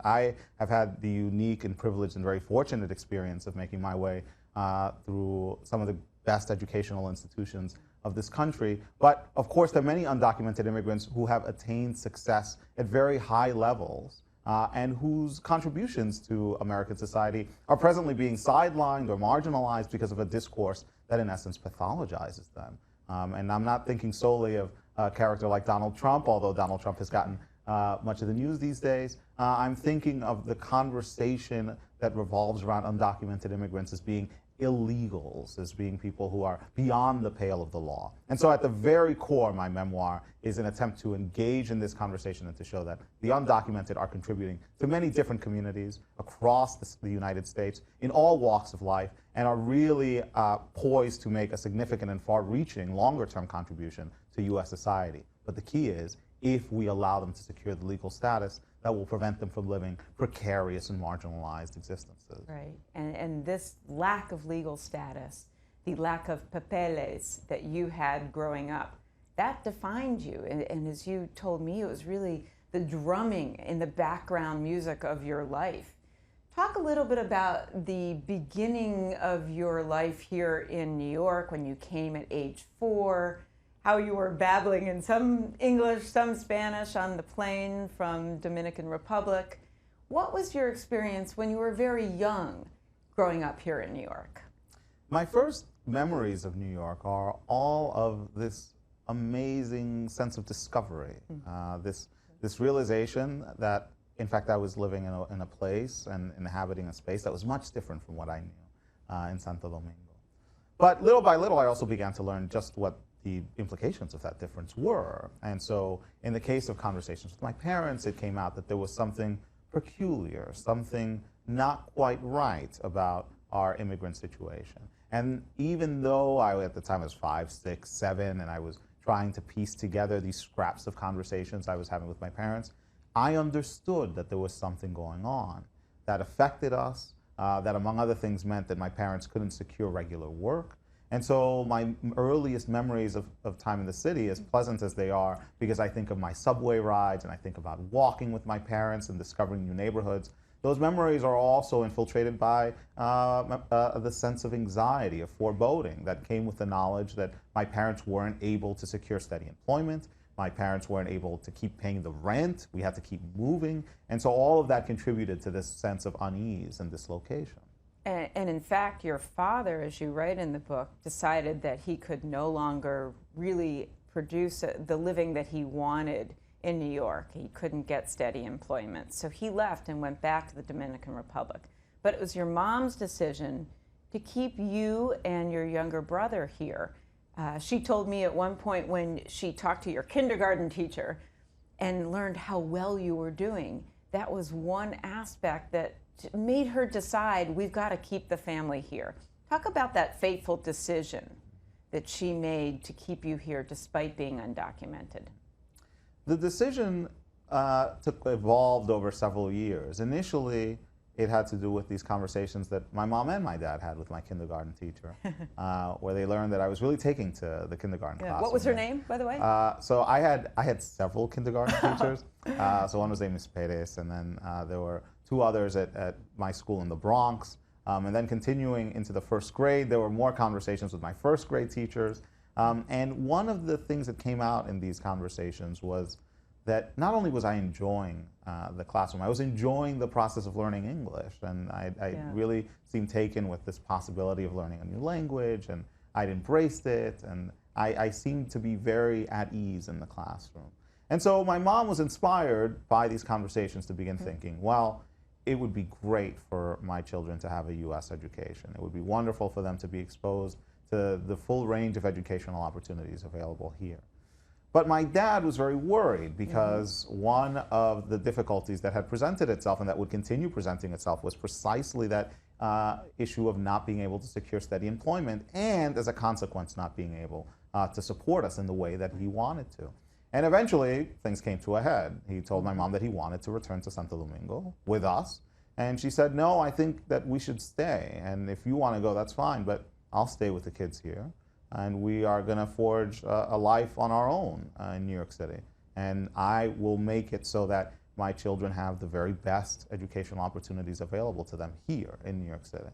I have had the unique and privileged and very fortunate experience of making my way through some of the best educational institutions of this country. But of course, there are many undocumented immigrants who have attained success at very high levels and whose contributions to American society are presently being sidelined or marginalized because of a discourse that in essence pathologizes them. And I'm not thinking solely of a character like Donald Trump, although Donald Trump has gotten much of the news these days. I'm thinking of the conversation that revolves around undocumented immigrants as being illegals, as being people who are beyond the pale of the law. And so at the very core of my memoir is an attempt to engage in this conversation and to show that the undocumented are contributing to many different communities across the United States in all walks of life and are really poised to make a significant and far-reaching longer-term contribution to U.S. society. But the key is, if we allow them to secure the legal status that will prevent them from living precarious and marginalized existences. Right, and this lack of legal status, the lack of papeles that you had growing up, that defined you. And as you told me, it was really the drumming in the background music of your life. Talk a little bit about the beginning of your life here in New York when you came at age 4, how you were babbling in some English, some Spanish on the plane from Dominican Republic. What was your experience when you were very young growing up here in New York? My first memories of New York are all of this amazing sense of discovery, this realization that, in fact, I was living in a place and inhabiting a space that was much different from what I knew in Santo Domingo. But little by little, I also began to learn just what the implications of that difference were. And so in the case of conversations with my parents, it came out that there was something peculiar, something not quite right about our immigrant situation. And even though I, at the time, was 5, 6, 7, and I was trying to piece together these scraps of conversations I was having with my parents, I understood that there was something going on that affected us, that among other things meant that my parents couldn't secure regular work. And so my earliest memories of time in the city, as pleasant as they are, because I think of my subway rides and I think about walking with my parents and discovering new neighborhoods, those memories are also infiltrated by the sense of anxiety, of foreboding that came with the knowledge that my parents weren't able to secure steady employment. My parents weren't able to keep paying the rent. We had to keep moving. And so all of that contributed to this sense of unease and dislocation. And in fact, your father, as you write in the book, decided that he could no longer really produce the living that he wanted in New York. He couldn't get steady employment. So he left and went back to the Dominican Republic. But it was your mom's decision to keep you and your younger brother here. She told me at one point when she talked to your kindergarten teacher and learned how well you were doing, that was one aspect that made her decide, we've got to keep the family here. Talk about that fateful decision that she made to keep you here despite being undocumented. The decision evolved over several years. Initially, it had to do with these conversations that my mom and my dad had with my kindergarten teacher, where they learned that I was really taking to the kindergarten class. What was her name, by the way? So I had several kindergarten teachers. So one was named Miss Perez, and then there were 2 others at my school in the Bronx. And then continuing into the 1st grade, there were more conversations with my 1st grade teachers. And one of the things that came out in these conversations was that not only was I enjoying the classroom, I was enjoying the process of learning English. And I really seemed taken with this possibility of learning a new language, and I'd embraced it, and I seemed to be very at ease in the classroom. And so my mom was inspired by these conversations to begin thinking, well, it would be great for my children to have a U.S. education. It would be wonderful for them to be exposed to the full range of educational opportunities available here. But my dad was very worried because one of the difficulties that had presented itself and that would continue presenting itself was precisely that issue of not being able to secure steady employment and, as a consequence, not being able to support us in the way that he wanted to. And eventually, things came to a head. He told my mom that he wanted to return to Santo Domingo with us. And she said, no, I think that we should stay. And if you want to go, that's fine, but I'll stay with the kids here. And we are going to forge a life on our own in New York City. And I will make it so that my children have the very best educational opportunities available to them here in New York City.